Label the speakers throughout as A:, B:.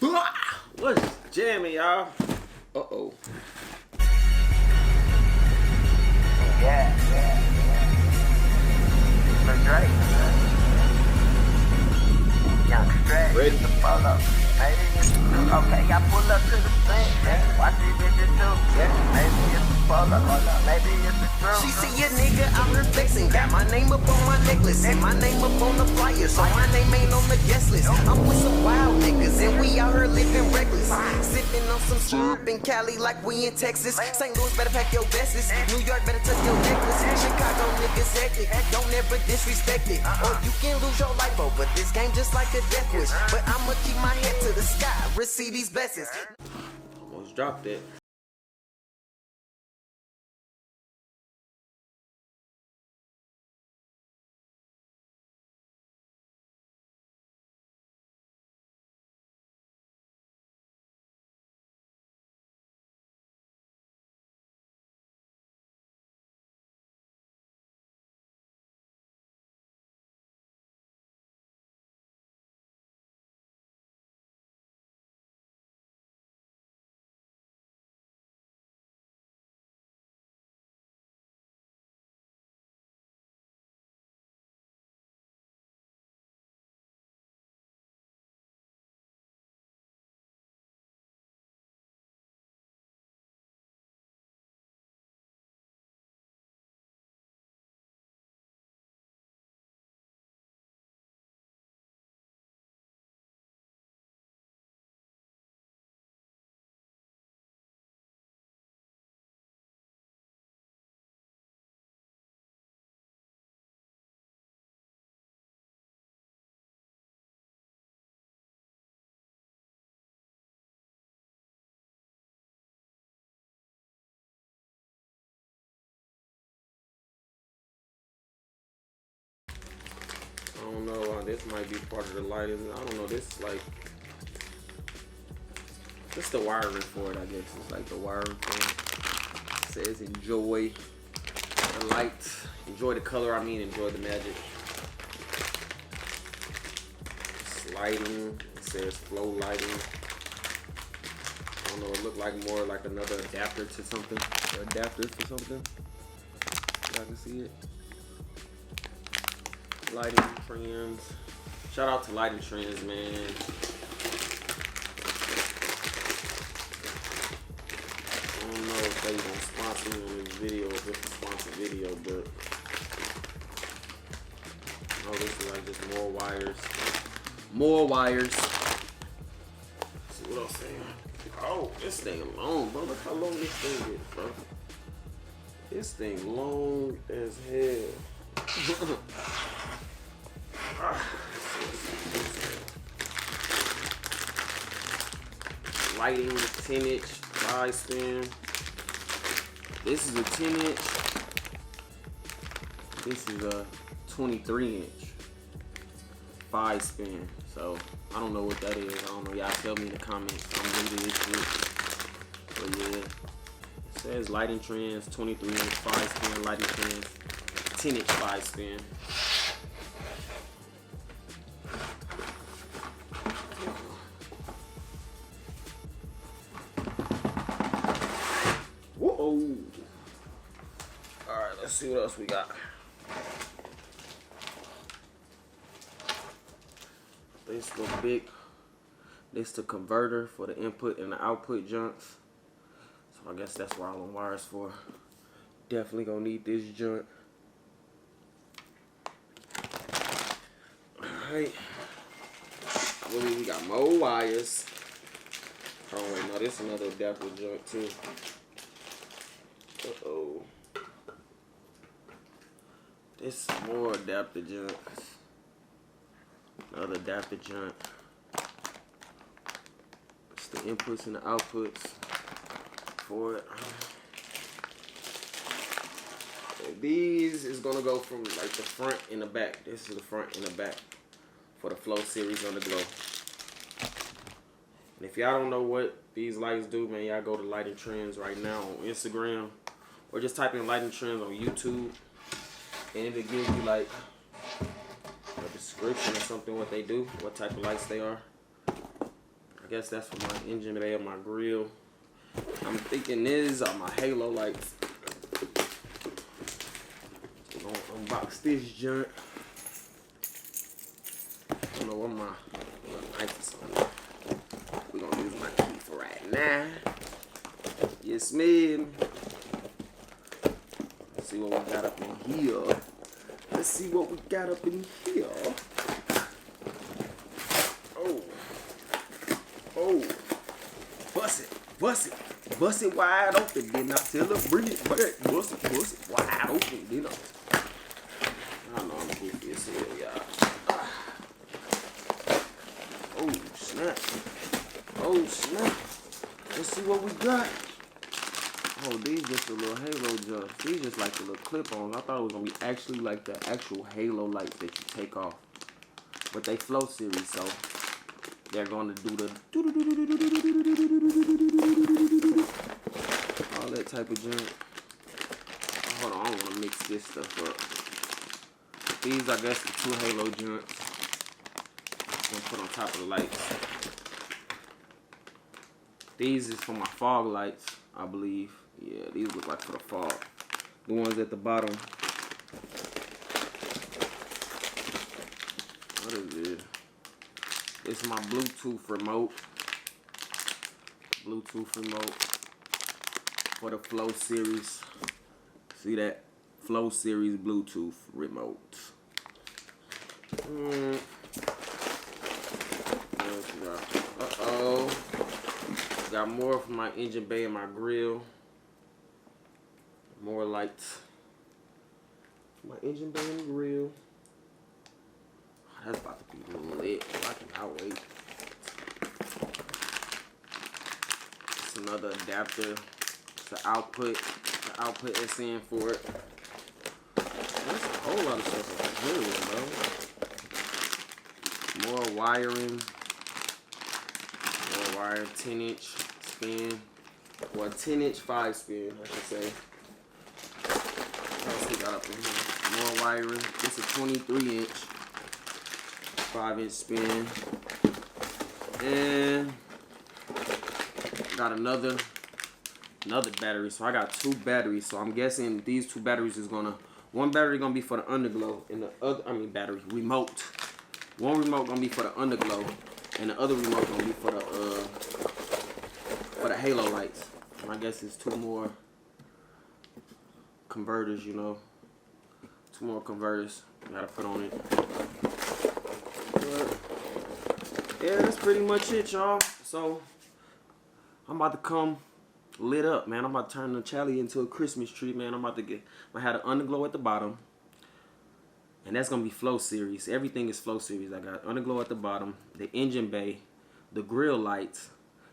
A: What's jamming, y'all? Uh-oh.
B: Yeah. Look great. Young Trendz.
A: Ready?
B: Pull up. Maybe it's okay, I pull up to the thing. Watch these bitches do. Maybe it's a pull up. Maybe it's a true.
C: She see a nigga out here flexing. Got my name up on my necklace and my name up on the flyer, so my name ain't on the guest list. I'm with some wild niggas and we out here living reckless. Sipping on some syrup in Cali like we in Texas. St. Louis better pack your vests. New York better tuck your necklace. Chicago niggas hectic. Don't ever disrespect it, or you can lose your life over this game just like a death wish. But I'ma keep my head to the sky, receive these blessings.
A: Almost dropped it. I don't know, this might be part of the lighting. I don't know, this is like, just the wiring for it, I guess. It's like the wiring thing. It says enjoy the light, enjoy the color, enjoy the magic. It's lighting, it says flow lighting. I don't know, it looked like more like another adapter to something, or adapters to something. If I can see it. Lighting Trendz. Shout out to Lighting Trendz, man. I don't know if they gonna sponsor me on this video, if it's a sponsored video, but oh, this is like just more wires. More wires. Let's see what else saying. Oh, this thing long, bro. Look how long this thing is, bro. This thing long as hell. Lighting, 10-inch 5-spin. This is a 10-inch. This is a 23-inch 5-spin. So I don't know what that is. I don't know. Y'all tell me in the comments. I'm reading this shit. But yeah, it says Lighting Trendz, 23-inch 5-spin. Lighting Trendz, 10-inch 5-spin. Whoa! Alright, let's see what else we got. This the big, this the converter for the input and the output junks. So I guess that's what all the wires for. Definitely gonna need this junk. Alright. We got more wires. Oh wait, no, this is another adapter junk too. Uh-oh. This is more adapter junk. Another adapter junk. It's the inputs and the outputs for it. And these is gonna go from like the front and the back. This is the front and the back for the Flow series on the Glow. And if y'all don't know what these lights do, man, y'all go to Lighting Trendz right now on Instagram, or just type in Lighting Trendz on YouTube, and it'll give you like a description or something what they do, what type of lights they are. I guess that's for my engine bay of my grill. I'm thinking these are my halo lights. So I'm gonna unbox this junk. I don't know what my knife is on. We're gonna use my key for right now. Yes, ma'am. Let's see what we got up in here. Let's see what we got up in here. Oh. Oh. Bust it wide open. Then I tell her, bring it back. Bust it wide open. Then I don't know, I'm goofy as hell, y'all. Oh, snap. Oh, snap. Let's see what we got. Oh, these just a little halo jumps. These just like the little clip-ons. I thought it was gonna be actually like the actual halo lights that you take off. But they flow series, so they're gonna do the all that type of junk. Hold on, I don't wanna mix this stuff up. These, I guess, the 2 halo jumps. I'm gonna put on top of the lights. These is for my fog lights, I believe. Yeah, these look like for the fog. The ones at the bottom. What is it? It's my Bluetooth remote. Bluetooth remote for the Flow series. See that? Flow series Bluetooth remote. Uh-oh. Got more for my engine bay and my grill. More lights. My engine bay and grill. That's about to be lit. I cannot wait. It's another adapter. It's the output. The output SN for it. There's a whole lot of stuff over here, bro. More wiring. More wire, 10-inch spin. Well, 10-inch 5-spin, I should say. What else we got up in here? More wiring. It's a 23-inch 5-inch spin. And got another battery. So I got 2 batteries. So I'm guessing these 2 batteries is gonna, one battery gonna be for the underglow, and the other, battery remote. One remote gonna be for the underglow, and the other remote gonna be for the halo lights. And I guess it's 2 more converters, you know. 2 more converters gotta put on it. But yeah, that's pretty much it, y'all. So I'm about to come lit up, man. I'm about to turn the Charlie into a Christmas tree, man. I'm about to have the underglow at the bottom. And that's gonna be Flow series. Everything is Flow series. I got underglow at the bottom, the engine bay, the grill lights,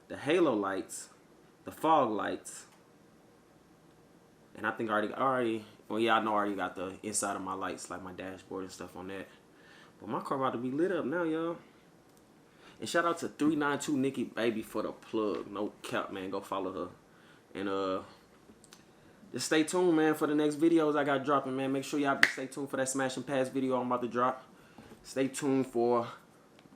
A: the halo lights, the fog lights, and I think I already. Well, yeah, I know I already got the inside of my lights, like my dashboard and stuff on that. But my car about to be lit up now, y'all. And shout out to 392 Nikki Baby for the plug. No cap, man. Go follow her. And just stay tuned, man, for the next videos I got dropping, man. Make sure y'all stay tuned for that Smash and Pass video I'm about to drop. Stay tuned for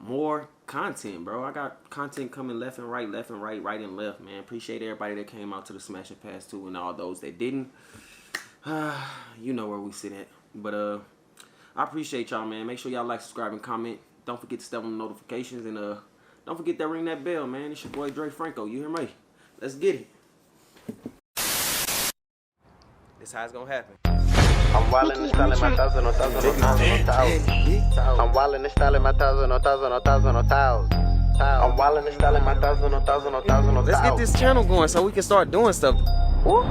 A: more content, bro. I got content coming left and right, right and left, man. Appreciate everybody that came out to the Smash and Pass 2 and all those that didn't. You know where we sit at. But I appreciate y'all, man. Make sure y'all like, subscribe, and comment. Don't forget to step on the notifications, and don't forget to ring that bell, man. It's your boy Dre Franco. You hear me? Let's get it. This how it's gonna happen.
B: I'm wildin' and styling my thousand on thousand on thousand on thousand. I'm wildin' and styling my thousand on thousand on thousand on thousand. I'm wildin' and styling my thousand on thousand on thousand on thousand.
A: Let's get this channel going so we can start doing stuff. Woo.